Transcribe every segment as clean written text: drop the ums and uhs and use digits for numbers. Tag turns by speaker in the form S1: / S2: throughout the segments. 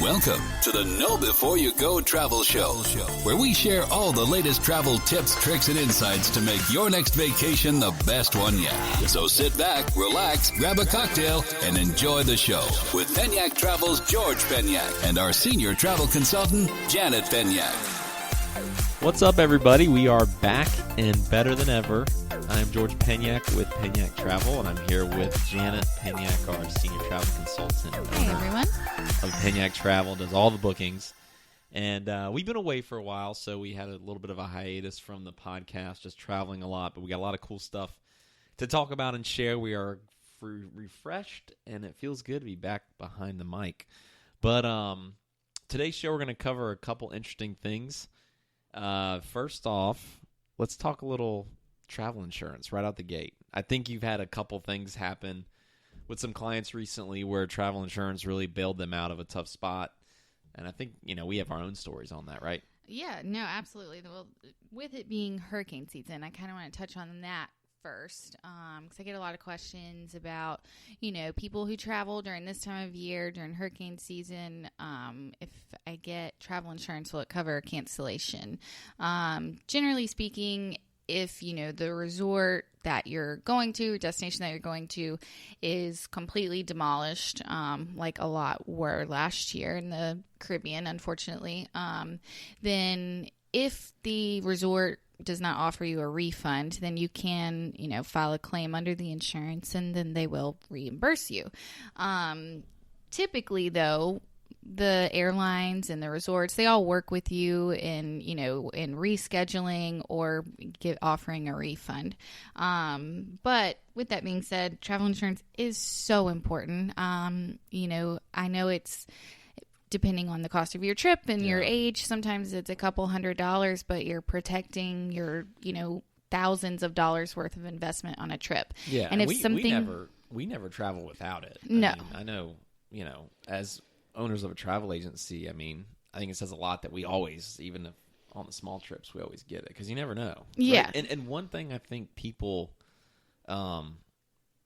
S1: Welcome to the Know Before You Go Travel Show, where we share all the latest travel tips, tricks, and insights to make your next vacation the best one yet. So sit back, relax, grab a cocktail, and enjoy the show with Penyak Travel's George Penyak and our senior travel consultant, Janet Penyak.
S2: What's up, everybody? We are back and better than ever. I'm George Penyak with Penyak Travel, and I'm here with Janet Penyak, our senior travel consultant.
S3: Hey, everyone.
S2: Of Penyak Travel, does all the bookings. And we've been away for a while, so we had a little bit of a hiatus from the podcast, just traveling a lot. But we got a lot of cool stuff to talk about and share. We are refreshed, and it feels good to be back behind the mic. But today's show, we're going to cover a couple interesting things. First off, let's talk a little travel insurance right out the gate. I think you've had a couple things happen with some clients recently where travel insurance really bailed them out of a tough spot. And I think, we have our own stories on that, right?
S3: Yeah, no, absolutely. Well, with it being hurricane season, I kind of want to touch on that first because I get a lot of questions about, people who travel during this time of year, during hurricane season. If I get travel insurance, will it cover cancellation? Generally speaking, if, the resort that you're going to, or destination that you're going to is completely demolished, like a lot were last year in the Caribbean, unfortunately, then if the resort does not offer you a refund, then you can, file a claim under the insurance and then they will reimburse you. Typically, though, the airlines and the resorts, they all work with you in, in rescheduling or offering a refund. But with that being said, travel insurance is so important. I know it's depending on the cost of your trip and your age. Sometimes it's a couple $100s, but you're protecting your, thousands of dollars worth of investment on a trip.
S2: Yeah.
S3: And if
S2: we never travel without it.
S3: No.
S2: I know, as owners of a travel agency, I think it says a lot that we always, even if on the small trips, we always get it because you never know.
S3: Yeah.
S2: Right? And one thing I think people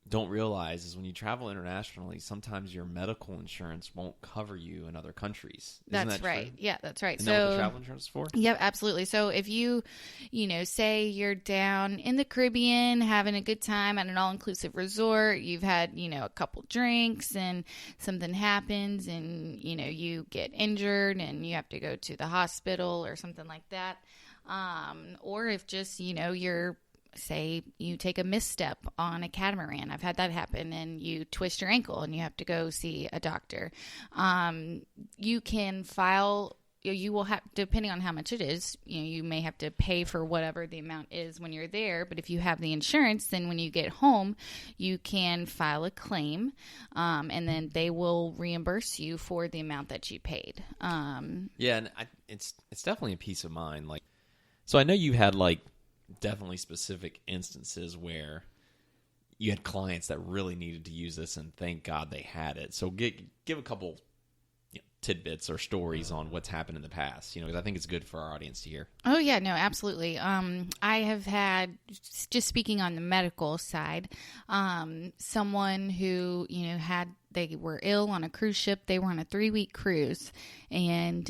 S2: don't realize is when you travel internationally, sometimes your medical insurance won't cover you in other countries.
S3: That's
S2: that
S3: right.
S2: True?
S3: Yeah, that's right.
S2: Isn't that what the travel insurance is for?
S3: Yep, absolutely. So if you, say you're down in the Caribbean having a good time at an all-inclusive resort, you've had, a couple drinks and something happens and, you get injured and you have to go to the hospital or something like that. Or if just, say you take a misstep on a catamaran. I've had that happen, and you twist your ankle and you have to go see a doctor. You can file, you will have, depending on how much it is, you may have to pay for whatever the amount is when you're there. But if you have the insurance, then when you get home, you can file a claim, and then they will reimburse you for the amount that you paid.
S2: Yeah, and it's definitely a peace of mind. So I know you had definitely specific instances where you had clients that really needed to use this, and thank God they had it. So give a couple tidbits or stories on what's happened in the past, because I think it's good for our audience to hear.
S3: Oh, yeah, no, absolutely. I have had, just speaking on the medical side, someone who, they were ill on a cruise ship. They were on a 3-week cruise, and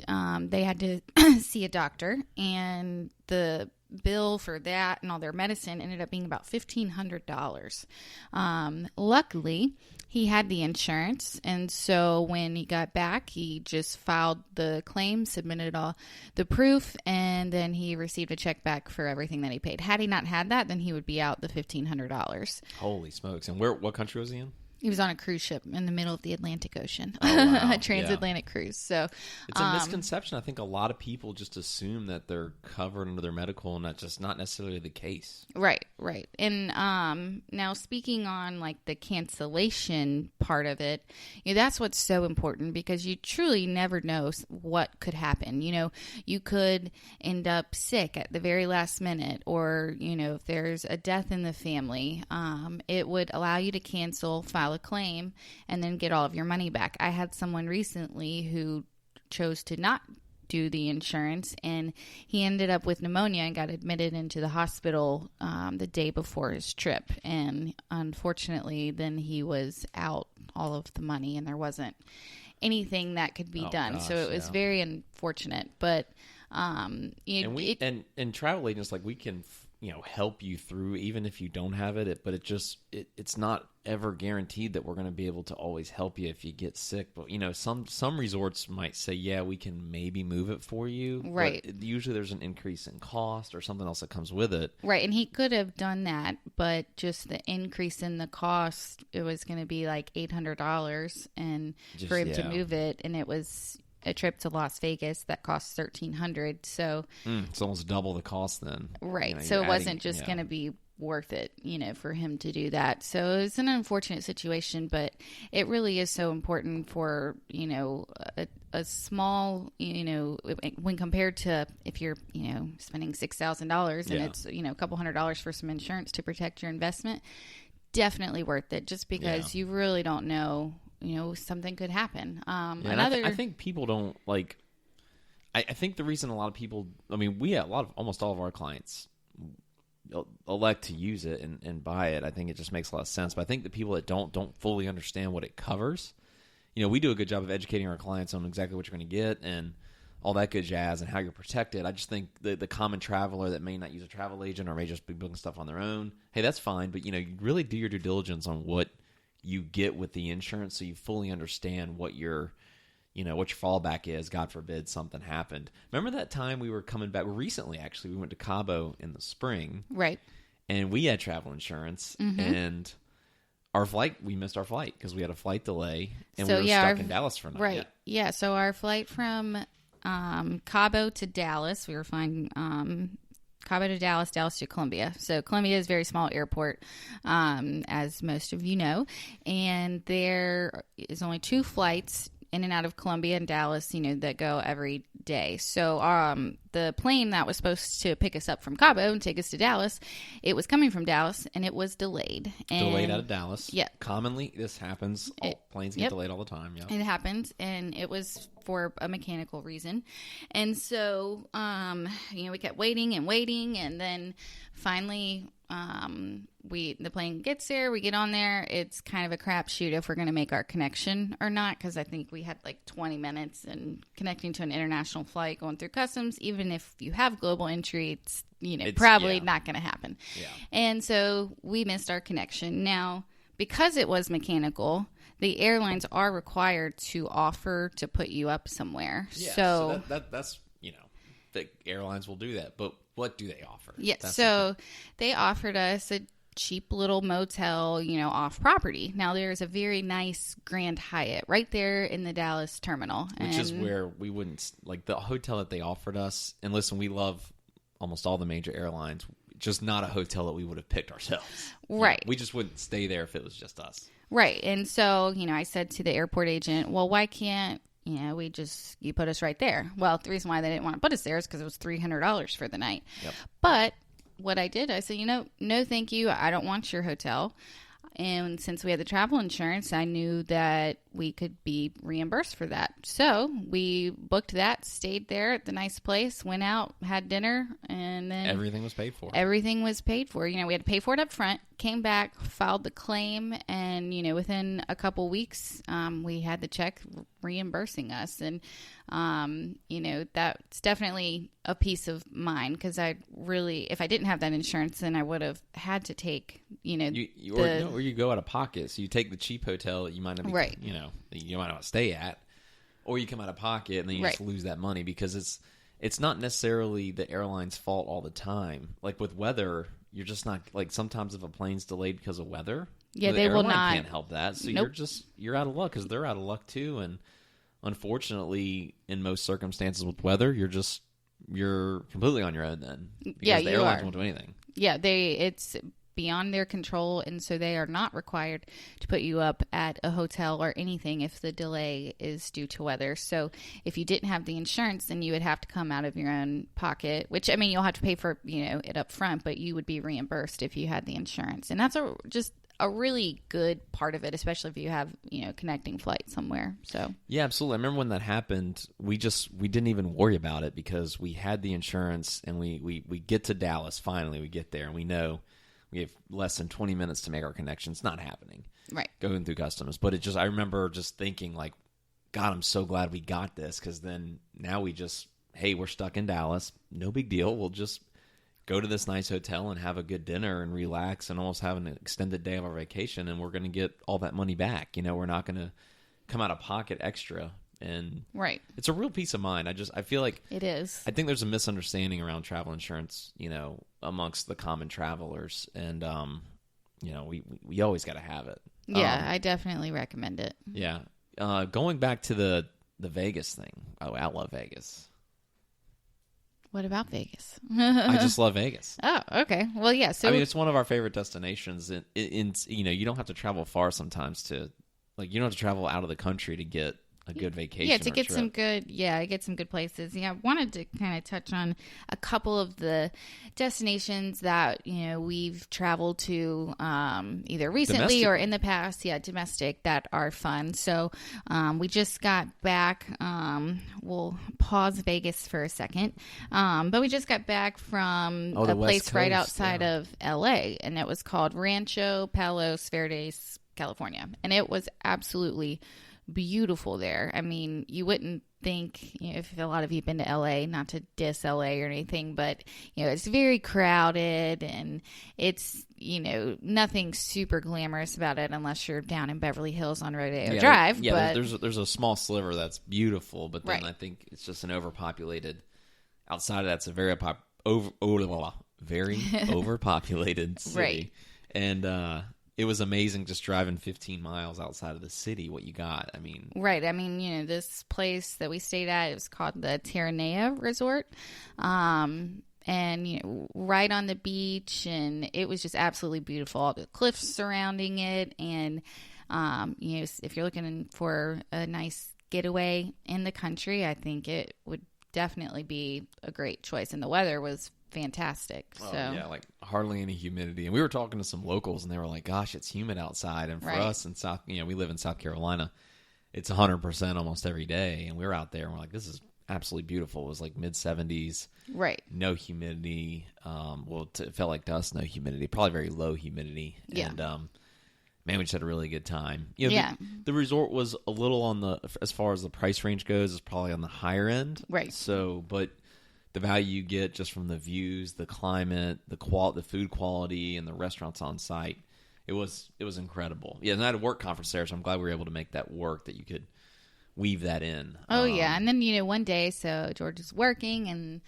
S3: they had to see a doctor, and the bill for that and all their medicine ended up being about $1,500. Luckily, he had the insurance, and so when he got back, he just filed the claim, submitted all the proof, and then he received a check back for everything that he paid. Had he not had that, then he would be out the $1,500.
S2: Holy smokes. And what country was he in?
S3: He was on a cruise ship in the middle of the Atlantic Ocean,
S2: oh, wow.
S3: a transatlantic cruise. So
S2: it's a misconception. I think a lot of people just assume that they're covered under their medical, and that's just not necessarily the case.
S3: Right. And now speaking on the cancellation part of it, that's what's so important because you truly never know what could happen. You could end up sick at the very last minute, or if there's a death in the family, it would allow you to cancel, file a claim, and then get all of your money back. I had someone recently who chose to not do the insurance, and he ended up with pneumonia and got admitted into the hospital the day before his trip. And unfortunately, then he was out all of the money, and there wasn't anything that could be done.
S2: Gosh,
S3: so it was very unfortunate. But
S2: and travel agents, like, we can help you through even if you don't have it, but it's not ever guaranteed that we're going to be able to always help you if you get sick. But some resorts might say, yeah, we can maybe move it for you,
S3: right?
S2: But usually there's an increase in cost or something else that comes with it,
S3: right? And he could have done that, but just the increase in the cost, it was going to be like $800 and for him to move it, and it was a trip to Las Vegas that cost $1,300. So
S2: it's almost double the cost then.
S3: Right. So it wasn't just going to be worth it, for him to do that. So it was an unfortunate situation, but it really is so important for, a small, when compared to if you're, spending $6,000 and it's, a couple $100 for some insurance to protect your investment, definitely worth it, just because you really don't know, something could happen.
S2: I think people don't like. I think the reason a lot of people, we have almost all of our clients elect to use it and buy it. I think it just makes a lot of sense. But I think the people that don't fully understand what it covers. We do a good job of educating our clients on exactly what you're going to get and all that good jazz and how you're protected. I just think the common traveler that may not use a travel agent or may just be booking stuff on their own, hey, that's fine. But you really do your due diligence on what you get with the insurance, so you fully understand what your fallback is. God forbid something happened. Remember that time we were coming back recently? Actually, we went to Cabo in the spring,
S3: right? And
S2: we had travel insurance, and we missed our flight because we had a flight delay, and we were stuck in Dallas for a night.
S3: Right? Yeah. So our flight from Cabo to Dallas, we were flying Cabo to Dallas, Dallas to Columbia. So Columbia is a very small airport, as most of you know, and there is only 2 flights in and out of Columbia and Dallas, that go every day. So the plane that was supposed to pick us up from Cabo and take us to Dallas, it was coming from Dallas, and it was delayed.
S2: Delayed out of Dallas.
S3: Yeah.
S2: Commonly, this happens. Planes get delayed all the time. Yeah.
S3: It happens, and it was for a mechanical reason. And so, we kept waiting, and then finally the plane gets there, we get on there. It's kind of a crapshoot if we're going to make our connection or not, because I think we had like 20 minutes, and connecting to an international flight going through customs, even if you have global entry, it's probably not going to happen. Yeah. And so we missed our connection. Now, because it was mechanical, the airlines are required to offer to put you up somewhere.
S2: Yeah, so that's the airlines will do that, but what do they offer?
S3: Yeah, so they offered us a cheap little motel, off property. Now, there's a very nice Grand Hyatt right there in the Dallas terminal.
S2: Which is where we wouldn't, like the hotel that they offered us, and listen, we love almost all the major airlines, just not a hotel that we would have picked ourselves.
S3: Right.
S2: We just wouldn't stay there if it was just us.
S3: Right. And so, I said to the airport agent, well, why can't you put us right there? Well, the reason why they didn't want to put us there is because it was $300 for the night. Yep. But what I did, I said, no, thank you. I don't want your hotel. And since we had the travel insurance, I knew that we could be reimbursed for that. So we booked that, stayed there at the nice place, went out, had dinner, and then
S2: everything was paid for.
S3: Everything was paid for. We had to pay for it up front, came back, filed the claim, and, within a couple weeks, we had the check reimbursing us. And, that's definitely a peace of mind, because if I didn't have that insurance, then I would have had to take,
S2: or you go out of pocket. So you take the cheap hotel that you might not be,
S3: right.
S2: You might not stay at, or you come out of pocket and then you just lose that money, because it's not necessarily the airline's fault all the time. Like with weather, you're just not, like, sometimes if a plane's delayed because of weather,
S3: yeah, they will not,
S2: can't help that. So
S3: nope.
S2: you're out of luck, because they're out of luck too. And unfortunately, in most circumstances with weather, you're completely on your own then. Because the airlines won't do anything.
S3: Yeah, it's beyond their control, and so they are not required to put you up at a hotel or anything if the delay is due to weather. So if you didn't have the insurance, then you would have to come out of your own pocket, which, you'll have to pay for, it up front, but you would be reimbursed if you had the insurance. And that's just a really good part of it, especially if you have, connecting flight somewhere. So
S2: yeah, absolutely. I remember when that happened, we didn't even worry about it, because we had the insurance, and we get to Dallas. Finally, we get there, and we know we have less than 20 minutes to make our connection. It's not happening.
S3: Right.
S2: Going through customs. But I remember just thinking, like, God, I'm so glad we got this, because then now hey, we're stuck in Dallas. No big deal. We'll just go to this nice hotel and have a good dinner and relax and almost have an extended day of our vacation, and we're going to get all that money back. We're not going to come out of pocket extra. And
S3: right.
S2: It's a real peace of mind. I feel like
S3: it is.
S2: I think there's a misunderstanding around travel insurance, amongst the common travelers. And, we always got to have it.
S3: Yeah, I definitely recommend it.
S2: Yeah. Going back to the Vegas thing. Oh, I love Vegas.
S3: What about Vegas?
S2: I just love Vegas.
S3: Oh, okay. Well, yeah. So
S2: it's one of our favorite destinations. You don't have to travel far sometimes you don't have to travel out of the country to get a good vacation.
S3: Yeah, to get some good places. Yeah, I wanted to kind of touch on a couple of the destinations that we've traveled to either recently
S2: domestic,
S3: or in the past. Yeah, domestic, that are fun. So we just got back. We'll pause Vegas for a second, but we just got back from a place right outside of LA, and it was called Rancho Palos Verdes, California, and it was absolutely beautiful there. I mean, you wouldn't think, if a lot of you have been to LA, not to diss LA or anything, but it's very crowded, and it's nothing super glamorous about it unless you're down in Beverly Hills on Rodeo Drive.
S2: Yeah, but there's a small sliver that's beautiful, but then
S3: right.
S2: I think it's just an overpopulated. Outside of that's a very overpopulated city,
S3: right?
S2: And it was amazing just driving 15 miles outside of the city, what you got.
S3: Right. This place that we stayed at, it was called the Terranea Resort. And, right on the beach, and it was just absolutely beautiful. All the cliffs surrounding it. And, if you're looking for a nice getaway in the country, I think it would definitely be a great choice. And the weather was fantastic.
S2: Oh, yeah, hardly any humidity. And we were talking to some locals, and they were like, gosh, it's humid outside. And for us in South, we live in South Carolina, it's 100% almost every day. And we were out there, and we're like, this is absolutely beautiful. It was like mid-70s.
S3: Right.
S2: No humidity. It felt like dust, no humidity. Probably very low humidity.
S3: Yeah.
S2: And, man, we just had a really good time. The resort was a little as far as the price range goes, is probably on the higher end.
S3: Right.
S2: So, but the value you get just from the views, the climate, the food quality, and the restaurants on site, it was incredible. Yeah, and I had a work conference there, so I'm glad we were able to make that work, that you could weave that in.
S3: Oh, yeah. And then, one day, so George is working, and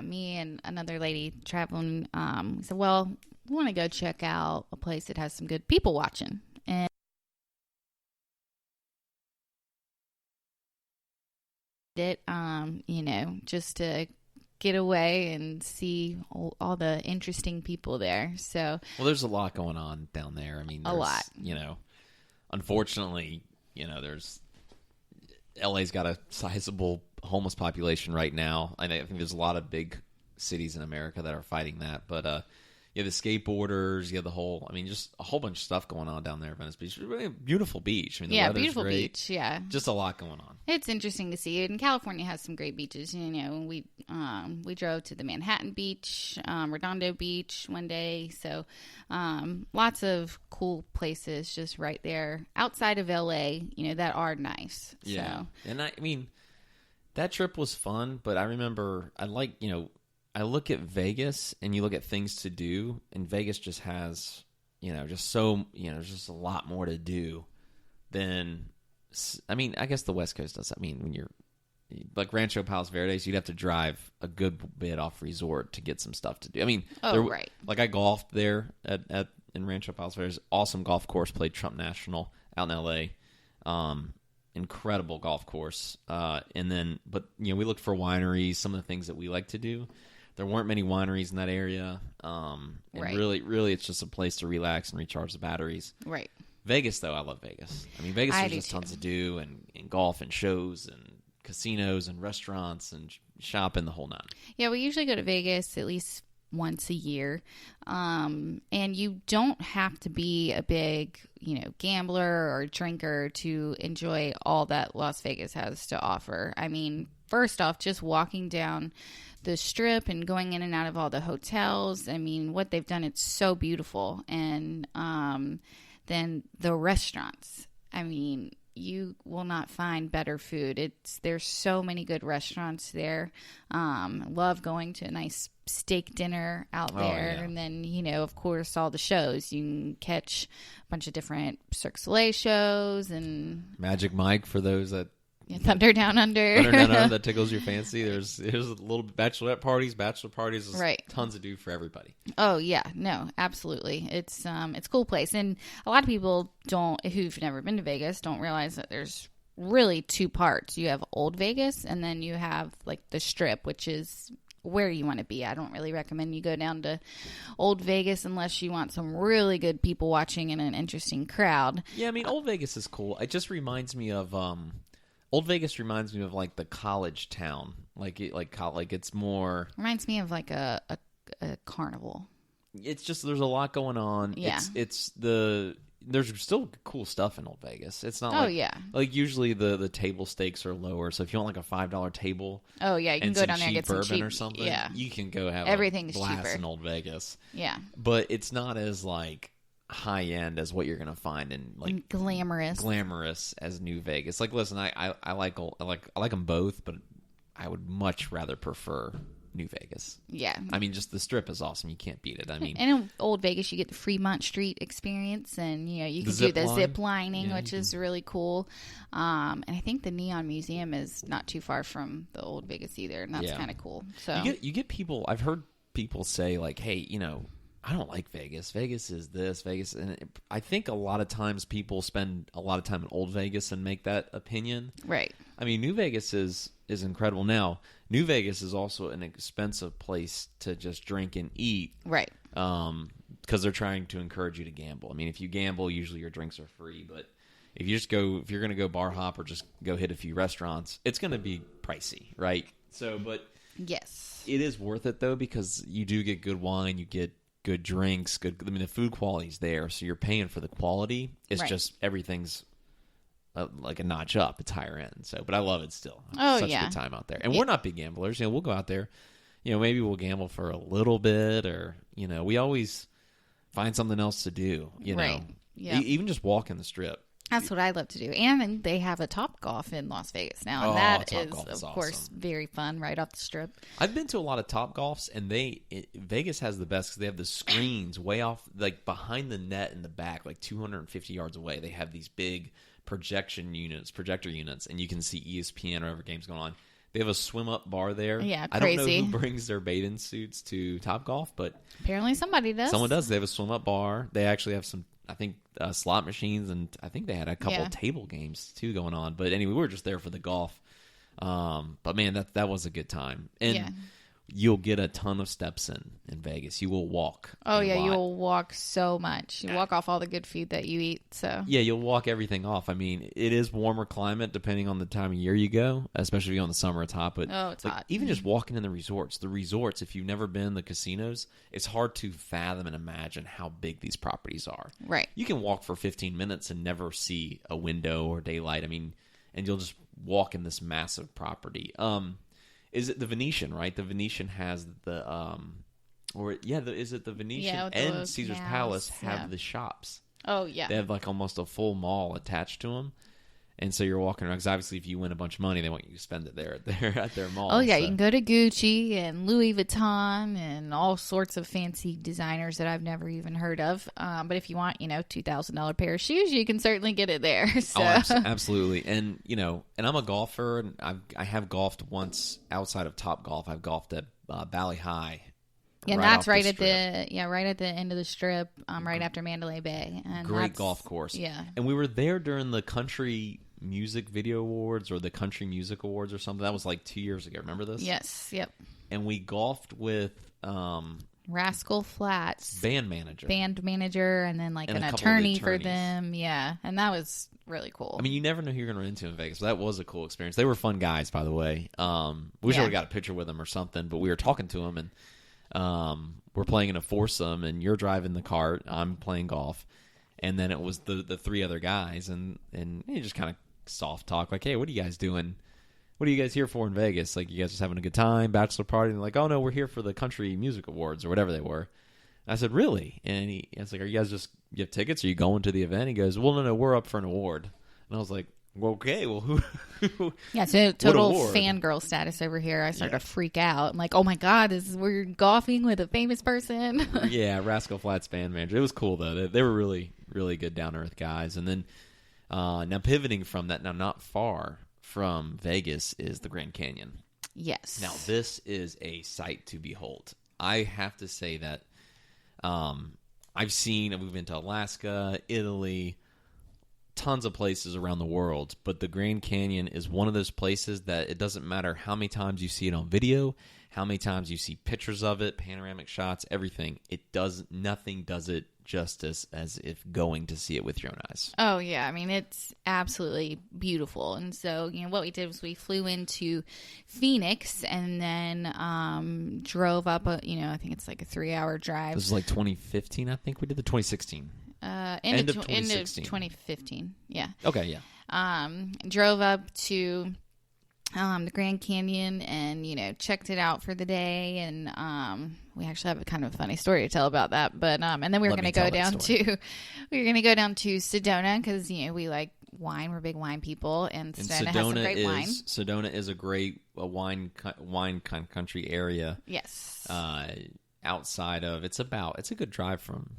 S3: me and another lady traveling, we said, well, we want to go check out a place that has some good people watching. And just to get away and see all the interesting people there. So,
S2: well, there's a lot going on down there.
S3: A lot.
S2: Unfortunately, LA's got a sizable homeless population right now. I think there's a lot of big cities in America that are fighting that. But you have the skateboarders, you have the whole, just a whole bunch of stuff going on down there at Venice Beach. It's really a beautiful beach. The weather's
S3: beautiful
S2: great.
S3: beach. Yeah,
S2: just a lot going on.
S3: It's interesting to see. And California has some great beaches. We drove to the Manhattan Beach, Redondo Beach one day. So lots of cool places just right there outside of LA. That are nice.
S2: Yeah, so. And that trip was fun. But I remember I look at Vegas, and you look at things to do, and Vegas just has, just a lot more to do than, I guess the West Coast does. When you're like Rancho Palos Verdes, you'd have to drive a good bit off resort to get some stuff to do.
S3: Right.
S2: Like I golfed there in Rancho Palos Verdes, awesome golf course, played Trump National out in LA. Incredible golf course. But we looked for wineries, some of the things that we like to do. There weren't many wineries in that area. And
S3: right.
S2: really, it's just a place to relax and recharge the batteries.
S3: Right.
S2: Vegas, though, I love Vegas. Vegas, there's just tons to do, and golf and shows and casinos and restaurants and shopping, the whole nine.
S3: Yeah, we usually go to Vegas at least once a year. And you don't have to be a big, gambler or drinker to enjoy all that Las Vegas has to offer. First off, just walking down the strip and going in and out of all the hotels. What they've done, it's so beautiful. And then the restaurants. you will not find better food. There's so many good restaurants there. Love going to a nice steak dinner out there.
S2: Yeah.
S3: And then, of course, all the shows. You can catch a bunch of different Cirque du Soleil shows and
S2: Magic Mike for those that
S3: Thunder Down Under.
S2: Thunder Down Under that tickles your fancy. There's a little bachelorette parties, bachelor parties. There's
S3: right.
S2: Tons to do for everybody.
S3: Oh yeah, no, absolutely. It's a cool place, and a lot of people who've never been to Vegas don't realize that there's really two parts. You have Old Vegas, and then you have like the Strip, which is where you want to be. I don't really recommend you go down to Old Vegas unless you want some really good people watching and an interesting crowd.
S2: Yeah, I mean, Old Vegas is cool. It just reminds me of Old Vegas reminds me of like the college town, it's more
S3: Reminds me of like a carnival.
S2: It's just there's a lot going on.
S3: Yeah,
S2: there's still cool stuff in Old Vegas. It's not like usually the table stakes are lower. So if you want like a $5 table,
S3: you can go down there and get some
S2: bourbon
S3: cheap
S2: or something.
S3: Yeah,
S2: you can go have
S3: everything's
S2: a blast
S3: cheaper
S2: in Old Vegas.
S3: Yeah,
S2: but it's not as like high end as what you're gonna find in like glamorous as New Vegas. Like, listen, I like them both, but I would much rather prefer New Vegas.
S3: Yeah,
S2: I mean, just the Strip is awesome. You can't beat it. I mean,
S3: and in Old Vegas, you get the Fremont Street experience, and you can do the zip lining, which is really cool. And I think the Neon Museum is not too far from the Old Vegas either, and that's kind of cool. So
S2: you get people. I've heard people say like, "Hey, I don't like Vegas. Vegas is this, Vegas." And I think a lot of times people spend a lot of time in Old Vegas and make that opinion.
S3: Right.
S2: I mean, New Vegas is incredible. Now, New Vegas is also an expensive place to just drink and eat.
S3: Right.
S2: Because they're trying to encourage you to gamble. I mean, if you gamble, usually your drinks are free. But if you're going to go bar hop or just go hit a few restaurants, it's going to be pricey, right? So, but
S3: yes,
S2: it is worth it though, because you do get good wine, you get good drinks, the food quality's there, so you're paying for the quality. It's just everything's like a notch up. It's higher end. So, but I love it still. Such a good time out there. And we're not big gamblers. We'll go out there. Maybe we'll gamble for a little bit, or we always find something else to do.
S3: Right. Yeah.
S2: Even just walk in the Strip.
S3: That's what I love to do. And they have a Topgolf in Las Vegas now. And that is, of course, very fun right off the Strip.
S2: I've been to a lot of Topgolfs, and Vegas has the best because they have the screens way off, like behind the net in the back, like 250 yards away. They have these big projector units, and you can see ESPN or whatever game's going on. They have a swim-up bar there.
S3: Yeah, crazy.
S2: I don't know who brings their bathing suits to Topgolf, but
S3: apparently somebody does.
S2: Someone does. They have a swim-up bar. They actually have some, I think, slot machines, and I think they had a couple table games too going on. But anyway, we were just there for the golf. But man, that was a good time. And you'll get a ton of steps in Vegas. You will walk.
S3: Oh yeah, you will walk so much. You walk off all the good food that you eat. So
S2: yeah, you'll walk everything off. I mean, it is warmer climate depending on the time of year you go, especially if you go in the summer. It's hot, but
S3: it's hot.
S2: Even just walking in the resorts. The resorts, if you've never been, the casinos, it's hard to fathom and imagine how big these properties are.
S3: Right.
S2: You can walk for 15 minutes and never see a window or daylight. I mean, and you'll just walk in this massive property. Is it the Venetian, right? The Venetian has the is it the Venetian and Caesar's Palace have the shops?
S3: Oh yeah,
S2: they have like almost a full mall attached to them, and so you're walking around. Because obviously, if you win a bunch of money, they want you to spend it there at their mall.
S3: Oh yeah, you can go to Gucci and Louis Vuitton and all sorts of fancy designers that I've never even heard of. But if you want, $2,000 pair of shoes, you can certainly get it there. So.
S2: Oh, absolutely. And and I'm a golfer, and I have golfed once outside of Topgolf. I've golfed at Valley High.
S3: Yeah, and that's right at the end of the Strip, right after Mandalay Bay. And
S2: great golf course.
S3: Yeah,
S2: and we were there during the Country Music Video Awards or the Country Music Awards or something. That was like 2 years ago. Remember this?
S3: Yes. Yep.
S2: And we golfed with
S3: Rascal Flatts
S2: band manager,
S3: and then like an attorney for them. Yeah, and that was really cool.
S2: I mean, you never know who you're going to run into in Vegas. But that was a cool experience. They were fun guys, by the way. We should have got a picture with them or something, but we were talking to them, and we're playing in a foursome, and you're driving the cart, I'm playing golf, and then it was the three other guys, and you just kind of soft talk, like, hey, what are you guys doing? What are you guys here for in Vegas? Like, you guys just having a good time, bachelor party? And they're like, oh no, we're here for the Country Music Awards or whatever they were. And I said, really? And I was like, are you guys you have tickets? Are you going to the event? He goes, well, no, we're up for an award. And I was like, Okay, well, who?
S3: Yeah, so total
S2: award?
S3: fangirl status over here. I started to freak out. I'm like, oh my God, we're golfing with a famous person.
S2: Yeah, Rascal Flatts band manager. It was cool, though. They were really, really good down-to-earth guys. And then now pivoting from that, now not far from Vegas is the Grand Canyon.
S3: Yes.
S2: Now, this is a sight to behold. I have to say that we've been to Alaska, Italy, tons of places around the world, but the Grand Canyon is one of those places that it doesn't matter how many times you see it on video, how many times you see pictures of it, panoramic shots, everything. Nothing does it justice as if going to see it with your own eyes.
S3: Oh yeah, I mean it's absolutely beautiful. And so, what we did was we flew into Phoenix and then drove up I think it's like a 3-hour drive.
S2: This is like 2015, I think we did the 2016.
S3: End of
S2: 2016.
S3: 2015. Yeah.
S2: Okay, yeah.
S3: Drove up to the Grand Canyon and checked it out for the day, and we actually have a kind of funny story to tell about that. But and then we were going to go down to Sedona because we like wine. We're big wine people, and Sedona has some great wine.
S2: Sedona is a great wine country area.
S3: Yes.
S2: Outside of it's a good drive from.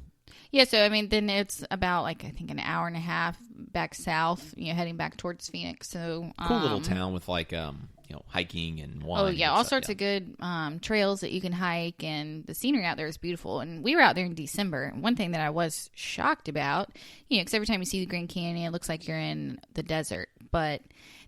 S3: Yeah, so I mean, then it's about I think an hour and a half back south, heading back towards Phoenix. So
S2: cool little town with hiking and wine.
S3: Oh yeah, all sorts of good trails that you can hike, and the scenery out there is beautiful. And we were out there in December. One thing that I was shocked about, because every time you see the Grand Canyon, it looks like you're in the desert, but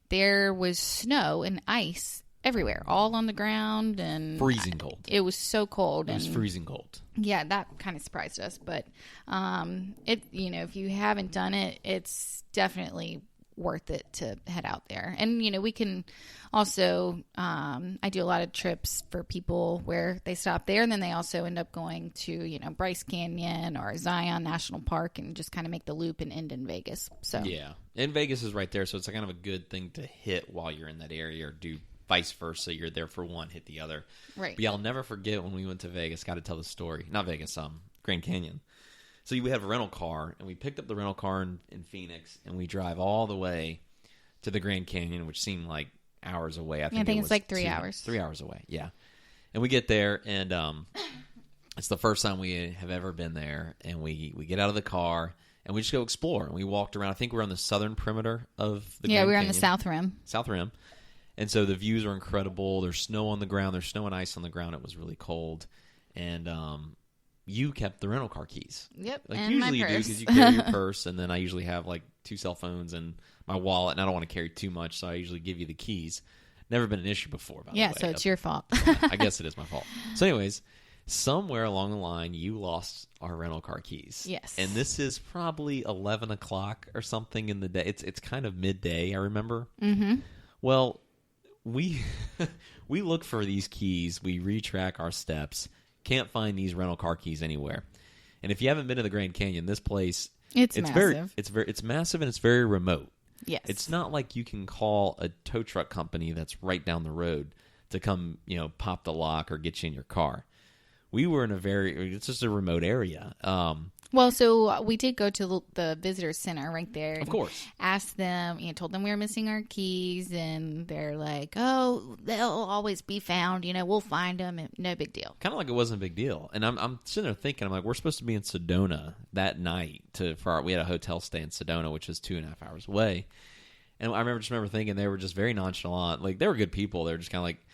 S3: there was snow and ice everywhere, all on the ground, and
S2: freezing cold.
S3: It was so cold.
S2: It was freezing cold.
S3: Yeah, that kind of surprised us. But if you haven't done it, it's definitely worth it to head out there. And we can also I do a lot of trips for people where they stop there and then they also end up going to Bryce Canyon or Zion National Park and just kind of make the loop and end in Vegas. So
S2: yeah, and Vegas is right there, so it's kind of a good thing to hit while you're in that area, or do vice versa. You're there for one, hit the other.
S3: Right.
S2: But yeah, I'll never forget when we went to Vegas. Got to tell the story. Not Vegas, Grand Canyon. So we have a rental car, and we picked up the rental car in Phoenix, and we drive all the way to the Grand Canyon, which seemed like hours away. I think
S3: it's like 3 hours.
S2: 3 hours away, yeah. And we get there, and it's the first time we have ever been there, and we get out of the car, and we just go explore. And we walked around. I think we're on the southern perimeter of the Grand Canyon.
S3: Yeah, we were on the south rim.
S2: South rim. And so the views are incredible. There's snow on the ground. There's snow and ice on the ground. It was really cold. And you kept the rental car keys.
S3: Yep,
S2: like
S3: and
S2: usually
S3: my purse.
S2: you do, because you carry your purse, and then I usually have like 2 cell phones and my wallet, and I don't want to carry too much, so I usually give you the keys. Never been an issue before, by the way.
S3: Yeah, so it's your fault.
S2: I guess it is my fault. So anyways, somewhere along the line, you lost our rental car keys.
S3: Yes.
S2: And this is probably 11 o'clock or something in the day. It's kind of midday, I remember.
S3: Mm-hmm.
S2: Well, we look for these keys. We retrack our steps. Can't find these rental car keys anywhere. And if you haven't been to the Grand Canyon, this place
S3: it's massive.
S2: It's massive, and it's very remote.
S3: Yes.
S2: It's not like you can call a tow truck company that's right down the road to come, pop the lock or get you in your car. We were in it's just a remote area.
S3: Well, so we did go to the visitor center right there.
S2: Of course.
S3: Asked them, told them we were missing our keys, and they're like, oh, they'll always be found. We'll find them. No big deal.
S2: Kind of like it wasn't a big deal. And I'm sitting there thinking, I'm like, we're supposed to be in Sedona that night. We had a hotel stay in Sedona, which is 2.5 hours away. And I remember thinking they were just very nonchalant. Like, they were good people. They were just kind of like,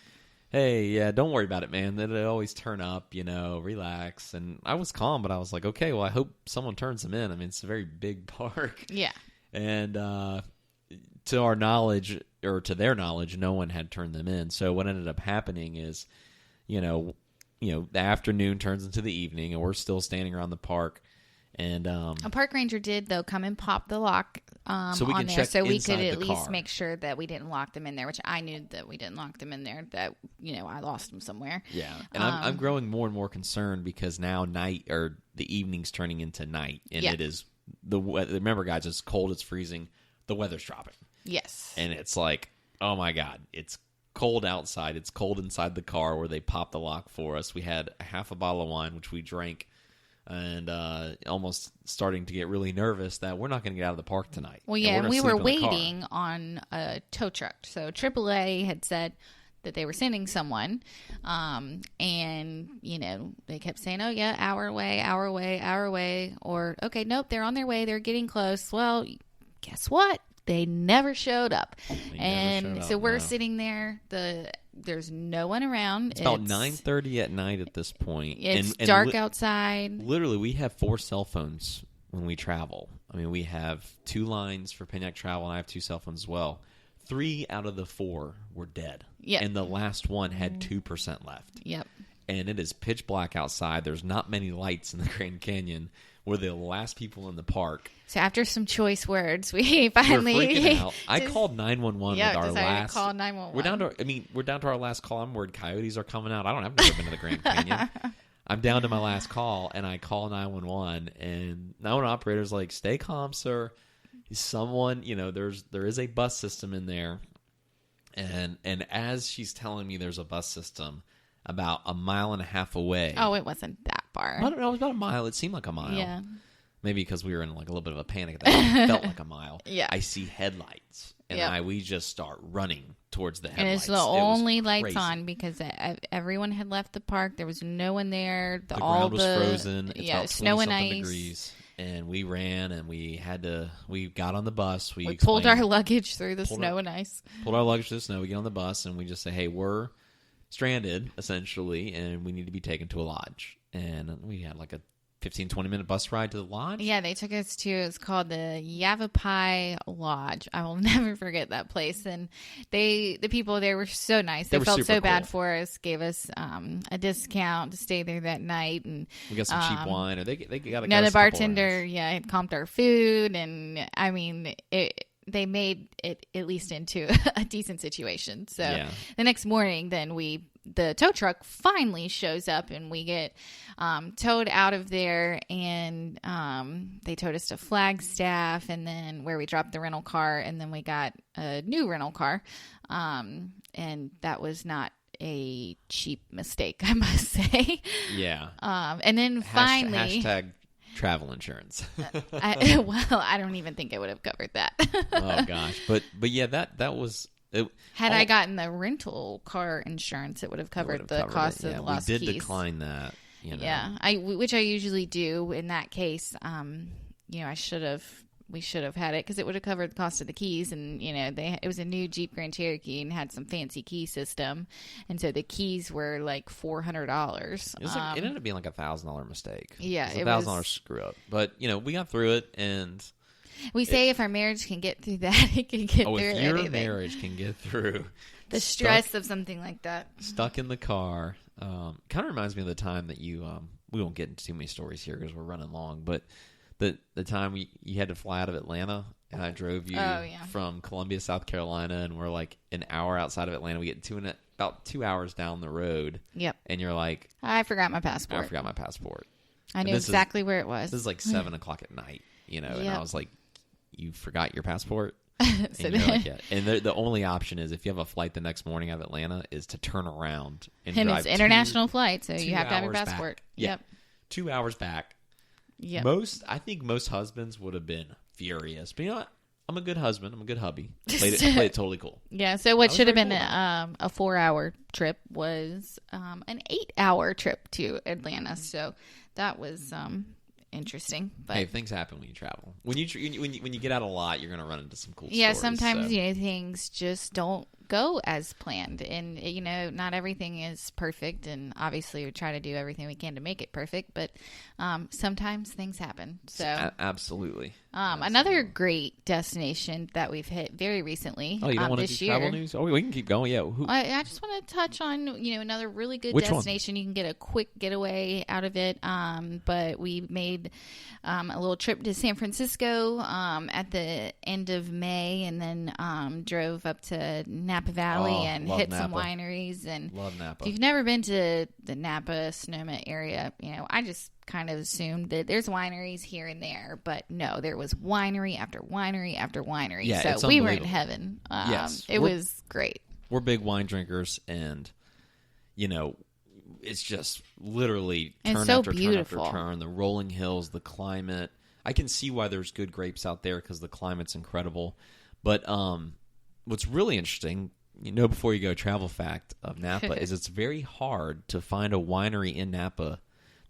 S2: hey, yeah, don't worry about it, man. They always turn up, relax. And I was calm, but I was like, okay, well, I hope someone turns them in. I mean, it's a very big park.
S3: Yeah. And
S2: to our knowledge, or to their knowledge, no one had turned them in. So what ended up happening is, the afternoon turns into the evening, and we're still standing around the park. And a
S3: park ranger did, though, come and pop the lock
S2: so we
S3: on
S2: can
S3: there,
S2: check
S3: so we could
S2: inside
S3: at
S2: the
S3: least
S2: car.
S3: make sure that we didn't lock them in there, which I knew that we didn't lock them in there, that, I lost them somewhere.
S2: Yeah, and I'm growing more and more concerned, because now the evening's turning into night, and it is the weather. Remember, guys, it's cold, it's freezing, the weather's dropping.
S3: Yes.
S2: And it's like, oh my God, it's cold outside, it's cold inside the car where they popped the lock for us. We had half a bottle of wine, which we drank and almost starting to get really nervous that we're not going to get out of the park tonight.
S3: Well, yeah, and we were waiting on a tow truck. So AAA had said that they were sending someone, and, you know, they kept saying, oh, yeah, hour away, or, okay, nope, they're on their way, they're getting close. Well, guess what? They never showed up. So we're sitting there, there's no one around.
S2: It's about 9:30 at night at this point.
S3: It's dark outside.
S2: Literally, we have 4 cell phones when we travel. I mean, we have 2 lines for Panic Travel, and I have 2 cell phones as well. 3 out of the 4 were dead.
S3: Yep.
S2: And the last one had 2% left.
S3: Yep.
S2: And it is pitch black outside. There's not many lights in the Grand Canyon. We're the last people in the park.
S3: So after some choice words, we finally...
S2: We're freaking out. I called 911 with our last...
S3: Call 911.
S2: We're down to our last call. I'm worried coyotes are coming out. I've never been to the Grand Canyon. I'm down to my last call, and I call 911, and 911 operator's like, stay calm, sir. Someone, you know, there is a bus system in there, and as she's telling me there's a bus system about a mile and a half away.
S3: Oh, it wasn't that far.
S2: I don't know. It was about a mile. It seemed like a mile.
S3: Yeah.
S2: Maybe because we were in like a little bit of a panic at that time. It felt like a mile.
S3: Yeah.
S2: I see headlights, and we just start running towards the headlights.
S3: And it's the only lights on because everyone had left the park. There was no one there.
S2: The ground was frozen. It's about
S3: snow and ice.
S2: Degrees. And we ran, and we got on the bus.
S3: We pulled our luggage through the snow and ice.
S2: Pulled our luggage through the snow. We get on the bus, and we just say, hey, we're stranded, essentially, and we need to be taken to a lodge. And we had like a 15, 20-minute bus ride to the lodge.
S3: Yeah, they took us to, it's called the Yavapai Lodge. I will never forget that place. And the people there were so nice. They felt so bad for us, gave us a discount to stay there that night. And
S2: we got some cheap wine. Or they got a
S3: the bartender, had comped our food. And, I mean, they made it at least into a decent situation. So the next morning, then the tow truck finally shows up, and we get towed out of there, and they towed us to Flagstaff, and then where we dropped the rental car, and then we got a new rental car, and that was not a cheap mistake, I must say.
S2: Yeah.
S3: And then finally...
S2: Hashtag travel insurance.
S3: I don't even think I would have covered that.
S2: Oh gosh, but yeah, that was.
S3: Had I gotten the rental car insurance, it would have covered the cost of the lost keys.
S2: We did decline that. You know.
S3: Yeah, which I usually do in that case. We should have had it because it would have covered the cost of the keys, and it was a new Jeep Grand Cherokee and had some fancy key system, and so the keys were like $400.
S2: It ended up being like $1,000 mistake.
S3: Yeah,
S2: it was $1,000 screw up, but we got through it, and
S3: we say if our marriage can get through that, it can get through anything.
S2: If your marriage can get through
S3: the stress of something like that,
S2: stuck in the car, kind of reminds me of the time that we won't get into too many stories here because we're running long, but. The time you had to fly out of Atlanta, and I drove you from Columbia, South Carolina, and we're like an hour outside of Atlanta. We get about 2 hours down the road.
S3: Yep.
S2: And you're like,
S3: I forgot my passport. I knew exactly where it was.
S2: This is like 7 o'clock at night, and I was like, you forgot your passport?
S3: And
S2: you're like, yeah. And the only option is if you have a flight the next morning out of Atlanta is to turn around and drive.
S3: It's international flight, so you have to have your passport.
S2: Back. Yep. 2 hours back.
S3: Yeah.
S2: I think most husbands would have been furious, but you know what? I'm a good husband. I'm a good hubby. Played it totally cool.
S3: Yeah. So what should have been a 4-hour trip was an 8-hour trip to Atlanta. So that was interesting. But
S2: hey, things happen when you travel. When you get out a lot, you're going to run into some cool stories.
S3: Yeah. Sometimes things just don't go as planned, and not everything is perfect, and obviously we try to do everything we can to make it perfect, but sometimes things happen. So
S2: absolutely.
S3: Another great destination that we've hit very recently.
S2: Oh, you don't want to do travel news? Oh, we can keep going. Yeah.
S3: I just want to touch on another really good destination. You can get a quick getaway out of it. But we made a little trip to San Francisco at the end of May, and then drove up to Napa Valley and hit some wineries. And
S2: love Napa.
S3: If you've never been to the Napa Sonoma area, I just kind of assumed that there's wineries here and there, but no, there was winery after winery after winery.
S2: Yeah,
S3: so we were in heaven. Yes, it was great.
S2: We're big wine drinkers, and it's just literally turn
S3: It's so
S2: after
S3: beautiful.
S2: turn after turn. The rolling hills, the climate. I can see why there's good grapes out there because the climate's incredible. But what's really interesting, before you go, travel fact of Napa is it's very hard to find a winery in Napa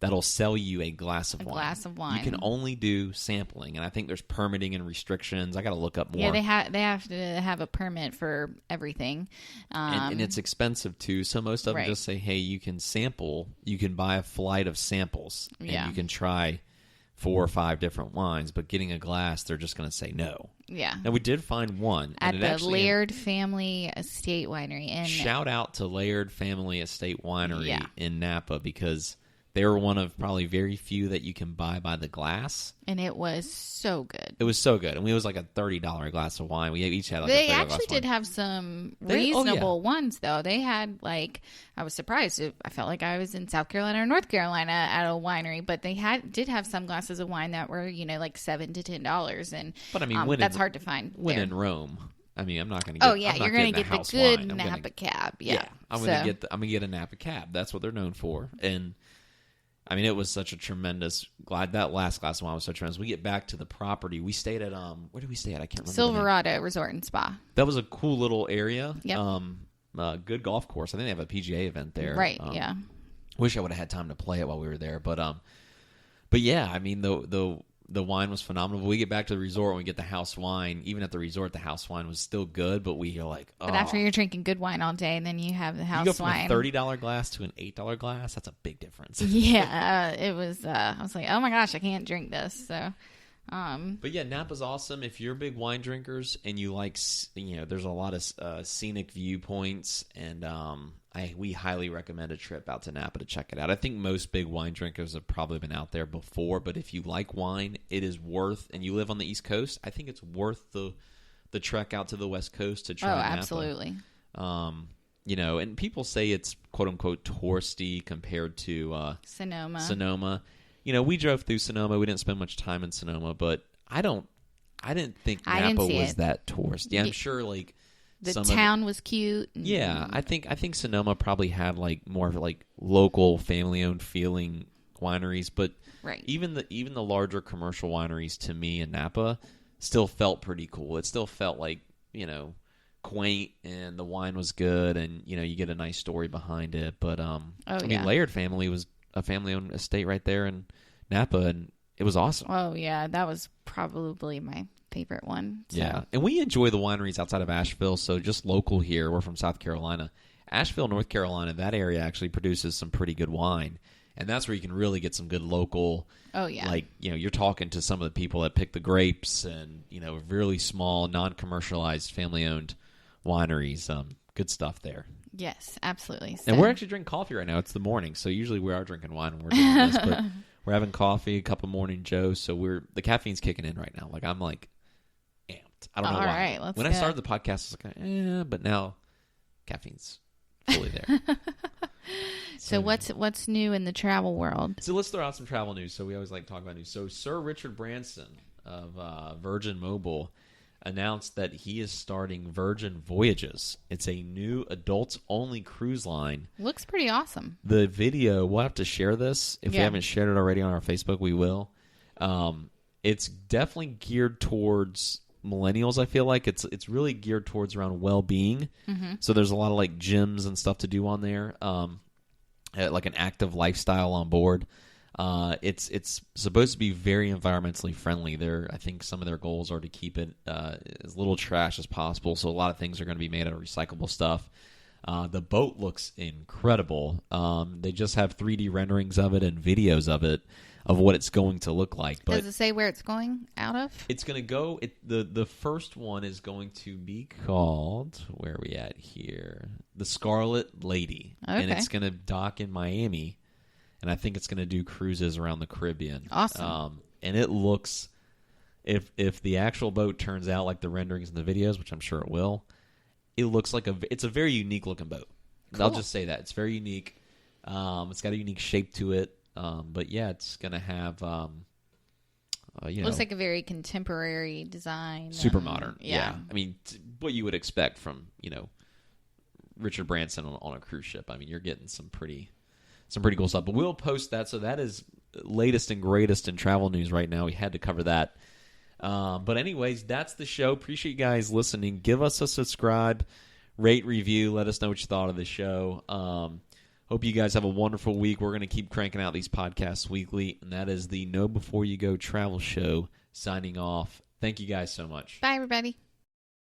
S2: that'll sell you a glass of wine. You can only do sampling, and I think there's permitting and restrictions. I got to look up more.
S3: Yeah, they have to have a permit for everything,
S2: and it's expensive too. So most of them just say, "Hey, you can sample. You can buy a flight of samples, and you can try 4 or 5 different wines." But getting a glass, they're just going to say no.
S3: Yeah.
S2: And we did find one
S3: at the Laird Family Estate Winery. And
S2: shout out to Laird Family Estate Winery in Napa because they were one of probably very few that you can buy by the glass.
S3: And it was so good.
S2: It was so good. And it was like a $30 glass of wine. We each had like
S3: they
S2: a $30
S3: actually
S2: glass of wine.
S3: did have some reasonable ones, though. They had I was surprised. I felt like I was in South Carolina or North Carolina at a winery, but they did have some glasses of wine that were, like $7 to $10. And
S2: but I mean,
S3: that's hard to find.
S2: When in Rome. I mean, I'm not going to get.
S3: Oh yeah, you're going to get the good
S2: wine.
S3: Napa Cab. Yeah,
S2: I'm going to get a Napa Cab. That's what they're known for. And I mean, it was such a tremendous. That last glass of wine was so tremendous. We get back to the property. We stayed at where did we stay at? I can't remember.
S3: Silverado Resort and Spa.
S2: That was a cool little area.
S3: Yep.
S2: Good golf course. I think they have a PGA event there.
S3: Right. Yeah.
S2: Wish I would have had time to play it while we were there, but yeah. I mean, the wine was phenomenal. We get back to the resort and we get the house wine. Even at the resort, the house wine was still good, but we are like, oh.
S3: But after you're drinking good wine all day, and then you have the house wine.
S2: You go from a $30 glass to an $8 glass. That's a big difference.
S3: Yeah, it was. I was like, oh my gosh, I can't drink this. So,
S2: but yeah, Napa's awesome. If you're big wine drinkers and you like, there's a lot of scenic viewpoints, and we highly recommend a trip out to Napa to check it out. I think most big wine drinkers have probably been out there before, but if you like wine, it is worth, and you live on the East Coast, I think it's worth the trek out to the West Coast to try Napa.
S3: Absolutely.
S2: And people say it's quote-unquote touristy compared to Sonoma. We drove through Sonoma. We didn't spend much time in Sonoma, but I didn't think Napa was that touristy. I'm sure
S3: the town was cute.
S2: Yeah, I think Sonoma probably had more local family-owned feeling wineries, but even the larger commercial wineries to me in Napa still felt pretty cool. It still felt quaint, and the wine was good, and you get a nice story behind it. But Laird family was a family-owned estate right there in Napa, and it was awesome.
S3: Oh yeah, that was probably my favorite one. So.
S2: Yeah, and we enjoy the wineries outside of Asheville, so just local here. We're from South Carolina. Asheville, North Carolina, that area actually produces some pretty good wine, and that's where you can really get some good local.
S3: Oh yeah,
S2: you're talking to some of the people that pick the grapes, and really small, non-commercialized, family-owned wineries. Good stuff there.
S3: Yes, absolutely. So.
S2: And we're actually drinking coffee right now. It's the morning, so usually we are drinking wine when we're doing this, but we're having coffee, a cup of morning Joe, so the caffeine's kicking in right now. I'm amped. I don't know why.
S3: All right, let's
S2: when
S3: go.
S2: I started the podcast, I was like, but now caffeine's fully there.
S3: So what's new in the travel world?
S2: So let's throw out some travel news. So we always like to talk about news. So Sir Richard Branson of Virgin Mobile announced that he is starting Virgin Voyages. It's a new adults-only cruise line.
S3: Looks pretty awesome.
S2: The video, we'll have to share this. If we haven't shared it already on our Facebook, we will. It's definitely geared towards millennials. I feel like it's really geared towards around well-being. Mm-hmm. So there's a lot of gyms and stuff to do on there, like an active lifestyle on board. It's supposed to be very environmentally friendly. I think some of their goals are to keep it as little trash as possible. So a lot of things are going to be made out of recyclable stuff. The boat looks incredible. They just have 3D renderings of it and videos of it, of what it's going to look like. But
S3: does it say where it's going out of?
S2: It's going to go. The first one is going to be called, where are we at here? The Scarlet Lady,
S3: okay.
S2: And it's going to dock in Miami. And I think it's going to do cruises around the Caribbean.
S3: Awesome.
S2: And it looks, if the actual boat turns out like the renderings and the videos, which I'm sure it will, it looks like it's a very unique looking boat. Cool. I'll just say that. It's very unique. It's got a unique shape to it. But yeah, it's going to have,
S3: looks like a very contemporary design.
S2: Super modern.
S3: Yeah.
S2: I mean, what you would expect from, Richard Branson on a cruise ship. I mean, you're getting some pretty some pretty cool stuff. But we'll post that. So that is latest and greatest in travel news right now. We had to cover that. But anyways, that's the show. Appreciate you guys listening. Give us a subscribe, rate, review. Let us know what you thought of the show. Hope you guys have a wonderful week. We're going to keep cranking out these podcasts weekly, and that is the Know Before You Go Travel Show signing off. Thank you guys so much.
S3: Bye, everybody.